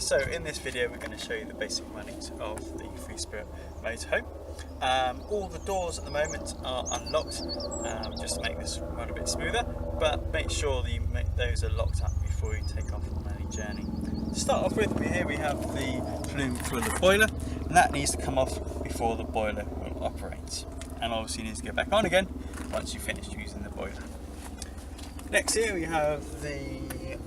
So in this video we're going to show you the basic runnings of the Freespirit motorhome. All the doors at the moment are unlocked just to make this run a bit smoother, but make sure that you make those are locked up before you take off on any journey. To start off with, here we have the plume for the boiler, and that needs to come off before the boiler will operate, and obviously needs to go back on again once you've finished using the boiler. Next here we have the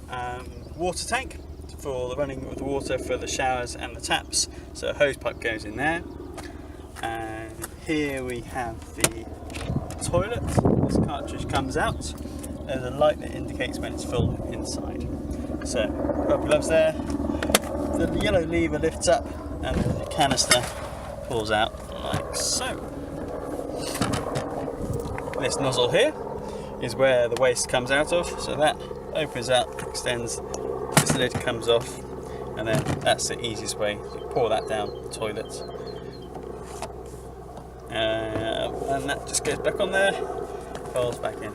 water tank for the running of the water for the showers and the taps, so a hose pipe goes in there. And here we have the toilet. This cartridge comes out, there's a light that indicates when it's full inside. So rubber gloves there, the yellow lever lifts up and the canister pulls out like so. This nozzle here is where the waste comes out of, so that opens out, extends, this lid comes off, and then that's the easiest way to pour that down the toilet. And that just goes back on there, falls back in.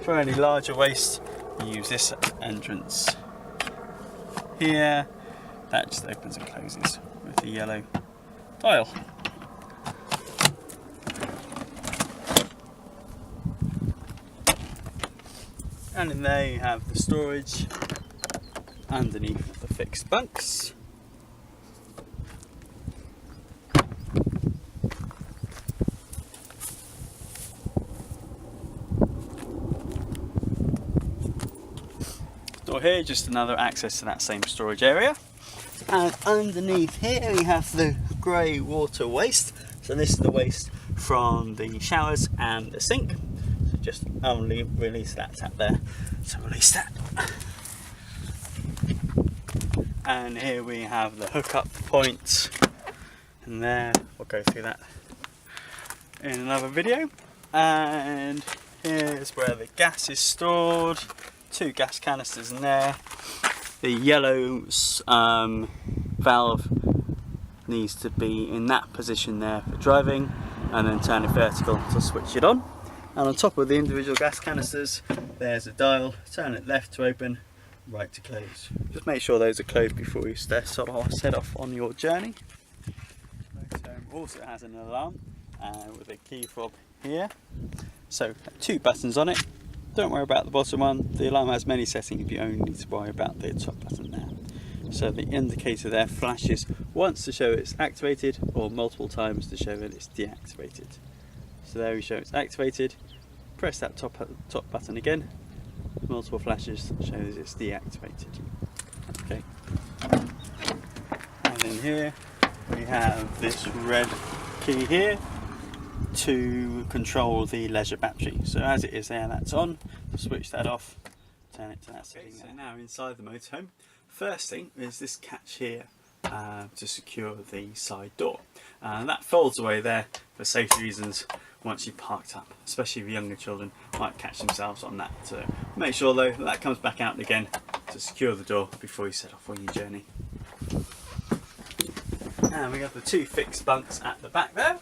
For any larger waste, you use this entrance here, that just opens and closes with the yellow dial. And in there you have the storage underneath the fixed bunks. Door here, just another access to that same storage area. And underneath here we have the grey water waste. So this is the waste from the showers and the sink. So just only release that tap there. So release that. And here we have the hookup point. And there, we'll go through that in another video. And here's where the gas is stored. 2 gas canisters in there. The yellow valve needs to be in that position there for driving, and then turn it vertical to switch it on. And on top of the individual gas canisters there's a dial, turn it left to open, right to close. Just make sure those are closed before you set off on your journey. Also has an alarm with a key fob here, so 2 buttons on it. Don't worry about the bottom one, the alarm has many settings, you only need to worry about the top button there. So the indicator there flashes once to show it's activated, or multiple times to show that it's deactivated. So there we show it's activated, press that top button again, multiple flashes shows it's deactivated. Okay. And in here we have this red key here to control the leisure battery. So as it is there, that's on. Switch that off, turn it to that setting. So now inside the motorhome, first thing is this catch here to secure the side door. That folds away there for safety reasons once you've parked up, especially if younger children might catch themselves on that. So make sure though that comes back out again to secure the door before you set off on your journey. And we have the 2 fixed bunks at the back there.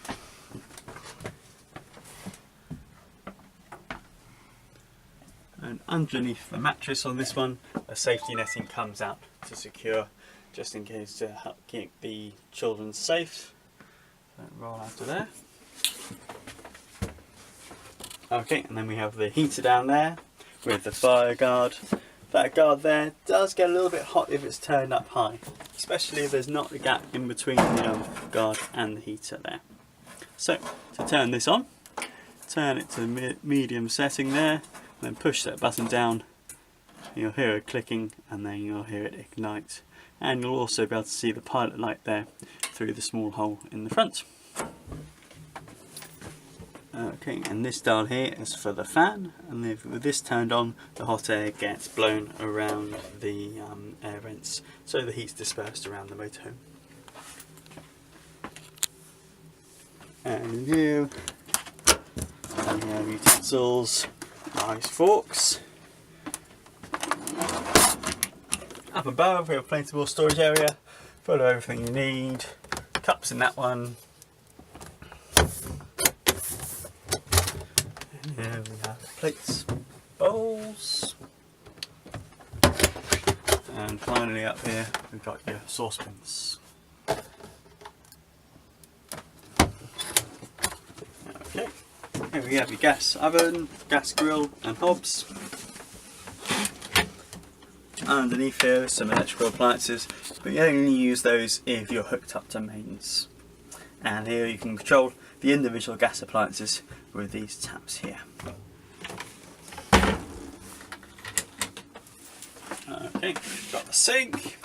And underneath the mattress on this one, a safety netting comes out to secure, just in case, to help keep the children safe. So roll out of there. Okay, and then we have the heater down there with the fire guard. That guard there does get a little bit hot if it's turned up high, especially if there's not a gap in between the guard and the heater there. So to turn this on, turn it to the medium setting there, and then push that button down, you'll hear it clicking, and then you'll hear it ignite, and you'll also be able to see the pilot light there through the small hole in the front. Okay, and this dial here is for the fan, and with this turned on, the hot air gets blown around the air vents, so the heat's dispersed around the motorhome. And you have utensils, knives, forks. Up above we have plenty more storage area, full of everything you need. Cups in that one. And here we have plates, bowls, and And finally up here we've got your saucepans. Okay, here we have your gas oven, gas grill and hobs. Underneath here some electrical appliances, but you only use those if you're hooked up to mains. And here you can control the individual gas appliances with these taps here. Okay, we've got the sink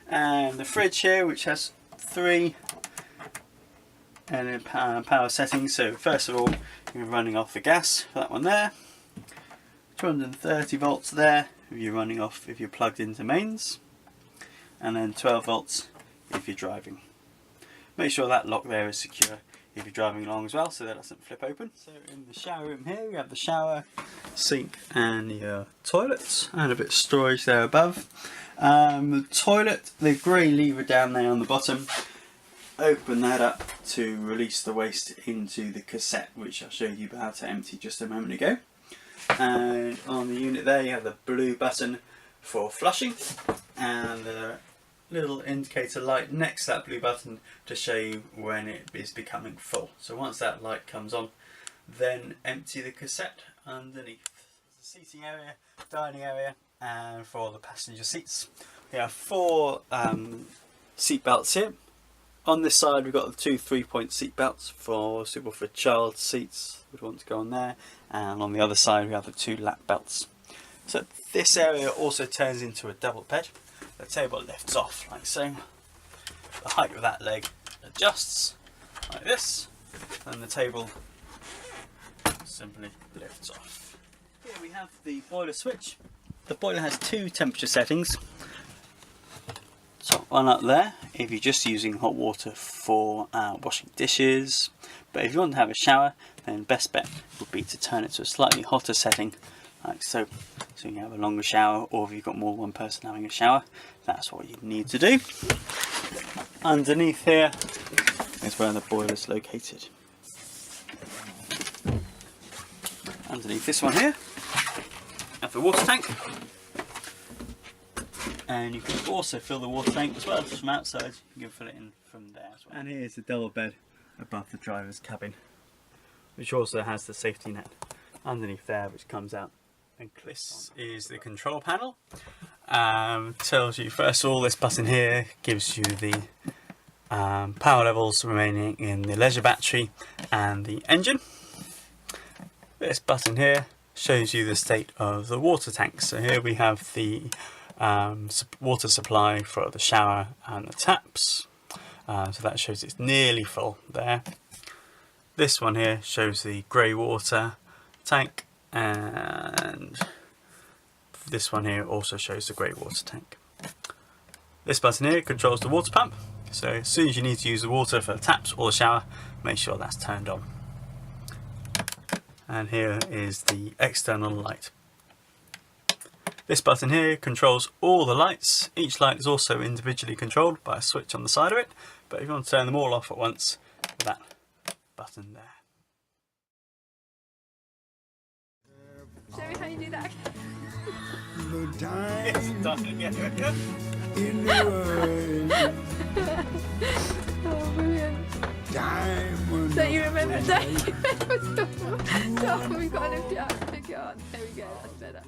and the fridge here, which has 3 and power settings. So first of all, you're running off the gas for that one there. 230 volts there if you're running off if you're plugged into mains, and then 12 volts if you're driving. Make sure that lock there is secure if you're driving along as well, so that doesn't flip open. So in the shower room here we have the shower, sink and your toilets, and a bit of storage there above. The toilet, the grey lever down there on the bottom, open that up to release the waste into the cassette, which I showed you how to empty just a moment ago. And on the unit there you have the blue button for flushing, and the little indicator light next to that blue button to show you when it is becoming full. So once that light comes on, then empty the cassette underneath. The seating area, dining area, and for the passenger seats we have 4 seat belts here. On this side we've got the 2 3-point seat belts for suitable for child seats, would want to go on there, and on the other side we have the 2 lap belts. So this area also turns into a double bed. The table lifts off like so. The height of that leg adjusts like this, and the table simply lifts off. Here we have the boiler switch. The boiler has 2 temperature settings. Top one up there if you're just using hot water for washing dishes, but if you want to have a shower, then best bet would be to turn it to a slightly hotter setting like so, so you can have a longer shower, or if you've got more than one person having a shower, that's what you need to do. Underneath here is where the boiler is located. Underneath this one here, have the water tank, and you can also fill the water tank as well from outside. You can fill it in from there as well. And here's the double bed above the driver's cabin, which also has the safety net underneath there, which comes out and clicks. This is the control panel. Tells you, first of all, this button here gives you the power levels remaining in the leisure battery and the engine. This button here shows you the state of the water tank. So here we have the water supply for the shower and the taps. So that shows it's nearly full there. This one here shows the grey water tank, and this one here also shows the grey water tank. This button here controls the water pump, so as soon as you need to use the water for the taps or the shower, make sure that's turned on. And here is the external light. This button here controls all the lights. Each light is also individually controlled by a switch on the side of it, but if you want to turn them all off at once, that button there. Show me how you do that. It's done again. Oh, brilliant. Don't you remember? Don't you remember? Stop. Stop. We've got to lift it up. Pick it on. There we go. That's better.